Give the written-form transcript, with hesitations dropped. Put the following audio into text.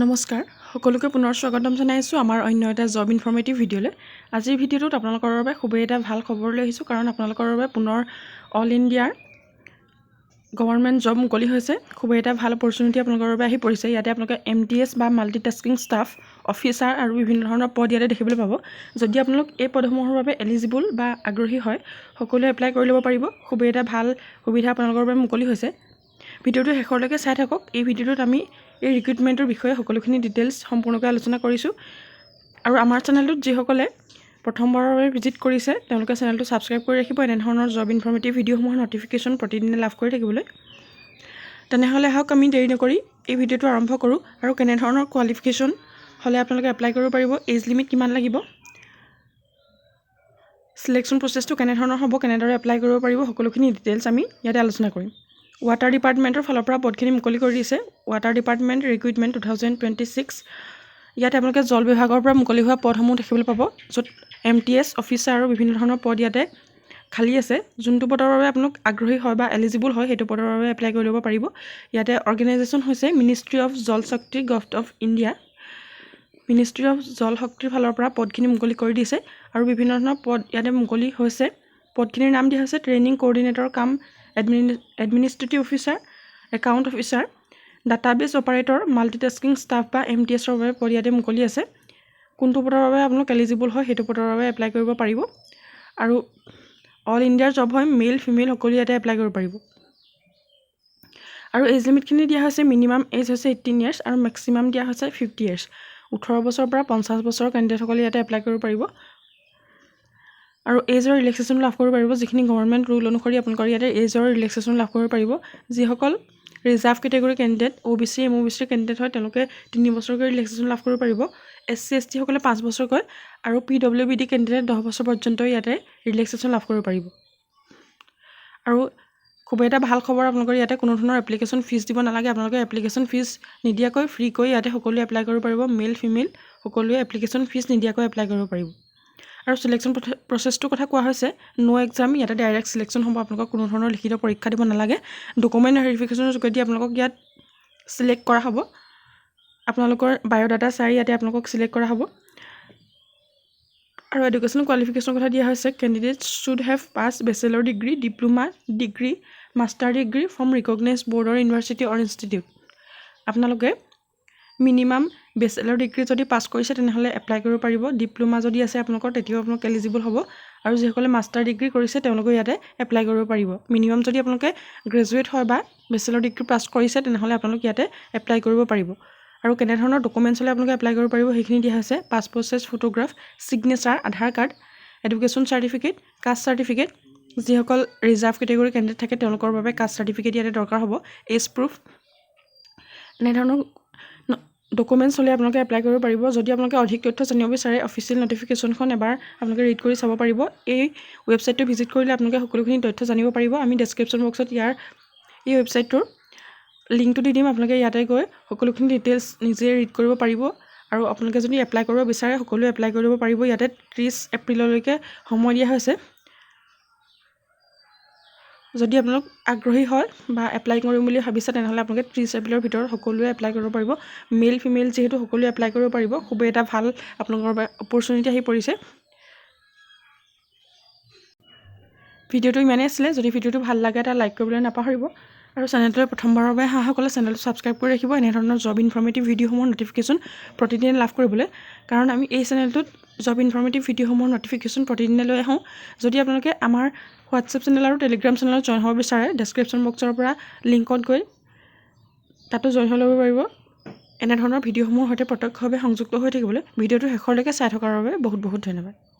নমস্কাৰ সকলোকে পুনৰ স্বাগতম জনাইছোঁ আমাৰ অন্য এটা জব ইনফৰ্মেটিভ ভিডিঅ'লৈ। আজিৰ ভিডিঅ'টোত আপোনালোকৰ বাবে খুবেই এটা ভাল খবৰ লৈ আহিছোঁ, কাৰণ আপোনালোকৰ বাবে পুনৰ অল ইণ্ডিয়াৰ গভৰ্ণমেণ্ট জব মুকলি হৈছে। খুবেই এটা ভাল অপৰচুনিটি আপোনালোকৰ বাবে আহি পৰিছে। ইয়াতে আপোনালোকে MTS বা মাল্টিটাস্কিং ষ্টাফ অফিচাৰ আৰু বিভিন্ন ধৰণৰ পদ ইয়াতে দেখিবলৈ পাব। যদি আপোনালোক এই পদসমূহৰ বাবে এলিজিবল বা আগ্ৰহী হয়, সকলোৱে এপ্লাই কৰি ল'ব পাৰিব। খুবেই এটা ভাল সুবিধা আপোনালোকৰ বাবে মুকলি হৈছে। ভিডিঅ'টো শেষলৈকে চাই থাকক। এই ভিডিঅ'টোত আমি এই ৰিক্ৰুইটমেণ্টৰ বিষয়ে সকলোখিনি ডিটেইলছ সম্পূৰ্ণকৈ আলোচনা কৰিছোঁ। আৰু আমাৰ চেনেলটোত যিসকলে প্ৰথমবাৰৰ বাবে ভিজিট কৰিছে তেওঁলোকে চেনেলটো ছাবস্ক্ৰাইব কৰি ৰাখিব এনেধৰণৰ জব ইনফৰ্মেটিভ ভিডিঅ'সমূহৰ নটিফিকেশ্যন প্ৰতিদিনে লাভ কৰি থাকিবলৈ। তেনেহ'লে আহক আমি দেৰি নকৰি এই ভিডিঅ'টো আৰম্ভ কৰোঁ। আৰু কেনেধৰণৰ কোৱালিফিকেশ্যন হ'লে আপোনালোকে এপ্লাই কৰিব পাৰিব, এজ লিমিট কিমান লাগিব, চিলেকশ্যন প্ৰচেছটো কেনেধৰণৰ হ'ব, কেনেদৰে এপ্লাই কৰিব পাৰিব, সকলোখিনি ডিটেইলছ আমি ইয়াতে আলোচনা কৰিম। ৱাটাৰ ডিপাৰ্টমেণ্টৰ ফালৰ পৰা পদখিনি মুকলি কৰি দিছে। Water department recruitment 2026। ইয়াতে আপোনালোকে জল বিভাগৰ পৰা মুকলি হোৱা পদসমূহ দেখিবলৈ পাব, য'ত MTS অফিচাৰ আৰু বিভিন্ন ধৰণৰ পদ ইয়াতে খালী আছে। যোনটো পদৰ বাবে আপোনালোক আগ্ৰহী হয় বা এলিজিবল হয় সেইটো পদৰ বাবে এপ্লাই কৰি ল'ব পাৰিব। ইয়াতে অৰ্গেনাইজেশ্যন হৈছে মিনিষ্ট্ৰী অফ জল শক্তি government of India. Ministry of জল শক্তিৰ ফালৰ পৰা পদখিনি মুকলি কৰি দিছে আৰু বিভিন্ন ধৰণৰ পদ ইয়াতে মুকলি হৈছে। পদখিনিৰ নাম দিয়া হৈছে ট্ৰেইনিং কোঅৰ্ডিনেটৰ কাম administrative officer, account officer, database operator, multitasking staff বা MTSৰ বাবে পদ ইয়াতে মুকলি আছে। কোনটো পদৰ বাবে আপোনালোক এলিজিবল হয় সেইটো পদৰ বাবে এপ্লাই কৰিব পাৰিব। আৰু অল ইণ্ডিয়াৰ জব হয়, মেল ফিমেল সকলো ইয়াতে এপ্লাই কৰিব পাৰিব। আৰু এজ লিমিটখিনি দিয়া হৈছে, মিনিমাম এজ হৈছে 18 ইয়াৰ্ছ আৰু মেক্সিমাম দিয়া হৈছে 50 ইয়াৰ্ছ। 18 বছৰৰ পৰা 50 বছৰৰ কেণ্ডিডেটসকলে ইয়াতে এপ্লাই কৰিব পাৰিব। আৰু এজৰ ৰিলেক্সেশ্যন লাভ কৰিব পাৰিব। যিখিনি গভৰ্ণমেণ্ট ৰুল অনুসৰি আপোনালোকৰ ইয়াতে এজৰ ৰিলেক্সেশ্যন লাভ কৰিব পাৰিব। যিসকল reserve category candidate, OBC MOBC candidate হয় তেওঁলোকে 3 বছৰকৈ ৰিলেক্সেশ্যন লাভ কৰিব পাৰিব। SC ST সকলে 5 বছৰকৈ আৰু PWBD কেণ্ডিডেট 10 বছৰ পৰ্যন্ত ইয়াতে ৰিলেক্সেশ্যন লাভ কৰিব পাৰিব। আৰু খুবেই এটা ভাল খবৰ, আপোনালোকৰ ইয়াতে কোনো ধৰণৰ এপ্লিকেশ্যন ফিজ দিব নালাগে। আপোনালোকে এপ্লিকেশ্যন ফিজ নিদিয়াকৈ ফ্ৰীকৈ ইয়াতে সকলোৱে এপ্লাই কৰিব পাৰিব। মেল ফিমেল সকলোৱে এপ্লিকেশ্যন ফিজ নিদিয়াকৈ এপ্লাই কৰিব পাৰিব। আৰু চিলেকশ্যন প্ৰচেছটোৰ কথা কোৱা হৈছে, নো এক্সাম, ইয়াতে ডাইৰেক্ট চিলেকশ্যন হ'ব। আপোনালোকক কোনো ধৰণৰ লিখিত পৰীক্ষা দিব নালাগে। ডকুমেণ্ট ভেৰিফিকেশ্যনৰ যোগেদি আপোনালোকক ইয়াত চিলেক্ট কৰা হ'ব। আপোনালোকৰ বায়'ডাটা চাই ইয়াতে আপোনালোকক চিলেক্ট কৰা হ'ব। আৰু এডুকেশ্যনেল কোৱালিফিকেশ্যনৰ কথা দিয়া হৈছে, candidate should have pass bachelor degree, diploma degree, master degree from recognise board or university or institute. আপোনালোকে মিনিমাম বেচেলৰ ডিগ্ৰী যদি পাছ কৰিছে তেনেহ'লে এপ্লাই কৰিব পাৰিব। ডিপ্ল'মা যদি আছে আপোনালোকৰ তেতিয়াও আপোনালোক এলিজিবল হ'ব। আৰু যিসকলে মাষ্টাৰ ডিগ্ৰী কৰিছে তেওঁলোকে ইয়াতে এপ্লাই কৰিব পাৰিব। মিনিমাম যদি আপোনালোকে গ্ৰেজুৱেট হয় বা বেচেলৰ ডিগ্ৰী পাছ কৰিছে তেনেহ'লে আপোনালোক ইয়াতে এপ্লাই কৰিব পাৰিব। আৰু কেনেধৰণৰ ডকুমেণ্টছ হ'লে আপোনালোকে এপ্লাই কৰিব পাৰিব সেইখিনি দিয়া হৈছে, passport size photograph, signature, Aadhaar card, education certificate, caste certificate. যিসকল ৰিজাৰ্ভ কেটেগৰী কেণ্ডিডেট থাকে তেওঁলোকৰ বাবে কাষ্ট চাৰ্টিফিকেট ইয়াতে দৰকাৰ হ'ব। এজ প্ৰুফ, এনেধৰণৰ ডকুমেণ্টছ হ'লে আপোনালোকে এপ্লাই কৰিব পাৰিব। যদি আপোনালোকে অধিক তথ্য জানিব বিচাৰে, অফিচিয়েল নটিফিকেশ্যনখন এবাৰ আপোনালোকে ৰিড কৰি চাব পাৰিব। এই ৱেবছাইটটো ভিজিট কৰিলে আপোনালোকে সকলোখিনি তথ্য জানিব পাৰিব। আমি ডেছক্ৰিপশ্যন বক্সত এই ৱেবছাইটটোৰ লিংকটো দি দিম। আপোনালোকে ইয়াতে গৈ সকলোখিনি ডিটেইলছ নিজে ৰিড কৰিব পাৰিব। আৰু আপোনালোকে যদি এপ্লাই কৰিব বিচাৰে সকলোৱে এপ্লাই কৰিব পাৰিব। ইয়াতে 30 এপ্ৰিললৈকে সময় দিয়া হৈছে। যদি আপোনালোক আগ্ৰহী হয় বা এপ্লাই কৰিম বুলি ভাবিছে তেনেহ'লে আপোনালোকে 30 এপ্ৰিলৰ ভিতৰত সকলোৱে এপ্লাই কৰিব পাৰিব। মেল ফিমেল যিহেতু সকলোৱে এপ্লাই কৰিব পাৰিব। খুবেই এটা ভাল আপোনালোকৰ অপৰচুনিটি আহি পৰিছে। ভিডিঅ'টো ইমানেই আছিলে। যদি ভিডিঅ'টো ভাল লাগে এটা লাইক কৰিবলৈ নাপাহৰিব। আৰু চেনেলটোলৈ প্ৰথমবাৰৰ বাবে অহাসকলে চেনেলটো ছাবস্ক্ৰাইব কৰি ৰাখিব এনেধৰণৰ জব ইনফৰ্মেটিভ ভিডিঅ'সমূহৰ নটিফিকেশ্যন প্ৰতিদিনে লাভ কৰিবলৈ। কাৰণ আমি এই চেনেলটোত জব ইনফৰ্মেটিভ ভিডিঅ'সমূহৰ নটিফিকেশ্যন প্ৰতিদিনে লৈ আহোঁ। যদি আপোনালোকে আমাৰ হোৱাটছএপ চেনেল আৰু টেলিগ্ৰাম চেনেলত জইন হ'ব বিচাৰে, ডেছক্ৰিপশ্যন বক্সৰ পৰা লিংকত গৈ তাতো জইন হৈ ল'ব পাৰিব। এনেধৰণৰ ভিডিঅ'সমূহৰ সৈতে প্ৰত্যক্ষভাৱে সংযুক্ত হৈ থাকিবলৈ ভিডিঅ'টো শেষলৈকে চাই থকাৰ বাবে বহুত বহুত ধন্যবাদ।